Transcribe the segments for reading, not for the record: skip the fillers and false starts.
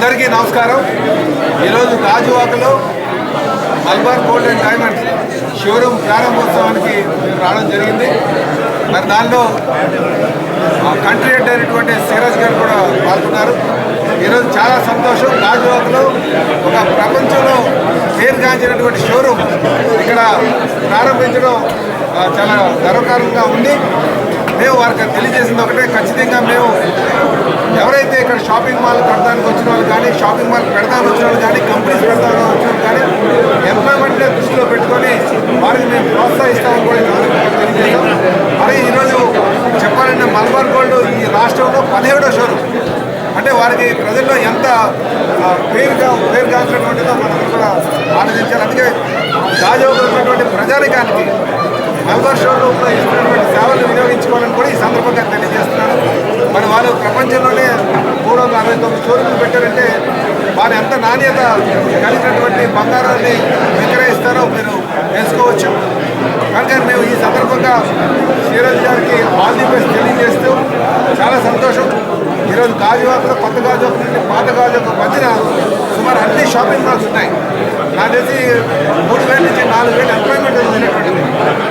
అందరికీ నమస్కారం. ఈరోజు గాజువాకలో Malabar gold and diamonds showroom ప్రారంభోత్సవానికి రావడం జరిగింది. మరి దానిలో కంట్రీ హెడ్ అయినటువంటి సిరాజ్ గారు కూడా పాల్గొన్నారు. ఈరోజు చాలా సంతోషం. గాజువాకలో ఒక ప్రపంచంలో పేరుగాంచినటువంటి షోరూమ్ ఇక్కడ ప్రారంభించడం చాలా గర్వకారంగా ఉంది. మేము వారికి తెలియజేసింది ఒకటే, ఖచ్చితంగా మేము ఎవరైతే ఇక్కడ షాపింగ్ మాల్ కడతానికి వచ్చిన వాళ్ళు కానీ, షాపింగ్ మాల్ పెడతానికి వచ్చిన వాళ్ళు కానీ, కంపెనీస్ పెడతానికి వచ్చిన వాళ్ళు కానీ ఎంప్లాయ్మెంట్నే దృష్టిలో పెట్టుకొని వారికి మేము ప్రోత్సహిస్తామని కూడా తెలియజేస్తాం. మరి ఈరోజు చెప్పాలంటే మల్బార్ గోల్డ్ ఈ రాష్ట్రంలో 17వ షోరూమ్. అంటే వారికి ప్రజల్లో ఎంత పేరుగాంచినటువంటిదో మనం కూడా ఆలోచించాలి. అందుకే గాజువాకలో ఉన్నటువంటి ప్రజానికానికి మల్బార్ షోరూమ్లో ఇస్తున్నటువంటి సేవలు వినియోగించుకోవాలని కూడా ఈ సందర్భంగా తెలియజేస్తున్నాను. మరి వాళ్ళు ప్రపంచంలోనే 369 షోరూమ్లు పెట్టారంటే వారు ఎంత నాణ్యత కలిగినటువంటి బంగారాన్ని విక్రయిస్తారో మీరు తెలుసుకోవచ్చు. కనుక మేము ఈ సందర్భంగా సిరాజ్ గారికి ఆల్ ది బెస్ట్ తెలియజేస్తూ చాలా సంతోషం. ఈరోజు గాజువాకలో కొత్త గాజువాక నుండి పాత గాజువాక మధ్యన సుమారు అన్ని షాపింగ్ మాల్స్ ఉన్నాయి. నాకు తెలిసి 3,000 నుంచి 4,000 ఎంప్లాయ్మెంట్ ఉన్నటువంటిది.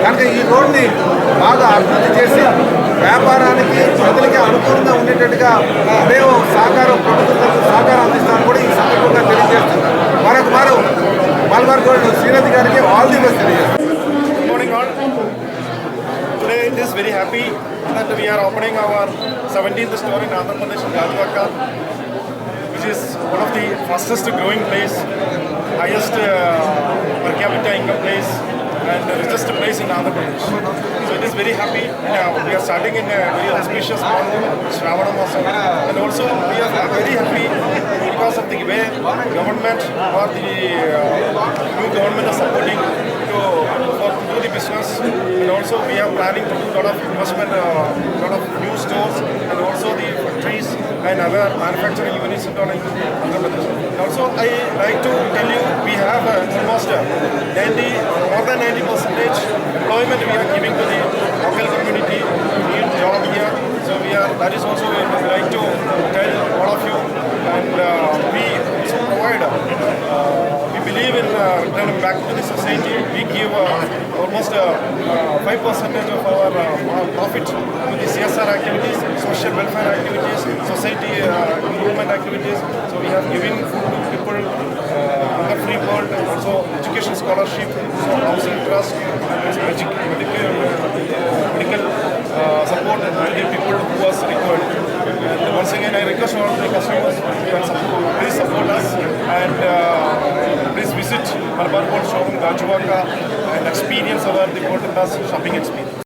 కనుక ఈ రోడ్ని బాగా అభివృద్ధి చేసి వ్యాపారానికి ప్రజలకి అనుకూలంగా ఉండేటట్టుగా మేము ప్రభుత్వం సహకారం అందిస్తామని కూడా ఈ సందర్భంగా తెలియజేస్తున్నాం. మరొక మల్బార్ గోల్డ్ శ్రీరథ్ గారికి ఆల్ ది బెస్ట్ తెలియజేస్తాం. Good morning all. Today it is very happy that we are opening our 17th store in Andhra Pradesh, Gajuwaka, which is one of the fastest growing place, highest per capita income place, and richest place in Andhra Pradesh. So it is very happy. We are starting in a very auspicious month, Shravana Masam, and also we are very happy because of the way government or the new government is supporting to do the business, and also we are planning to do a lot of investment, lot of new stores, and also the factories and other manufacturing units in Andhra Pradesh. Also, I like to tell you we have almost more than 90% employment we are giving to the local community in job here. So that is also we would like to tell all of you, and we also provide. We believe in returning back to the society. We give almost 5% of our profit to the CSR activities, social welfare activities, society improvement activities. So we have given food to people, free world, also education scholarship, so housing trust, medical support to the people who was required. And once again, I request all the customers, please support us, and please visit Malibar Gold Showroom, Gajuwaka, and experience our the world-class shopping experience.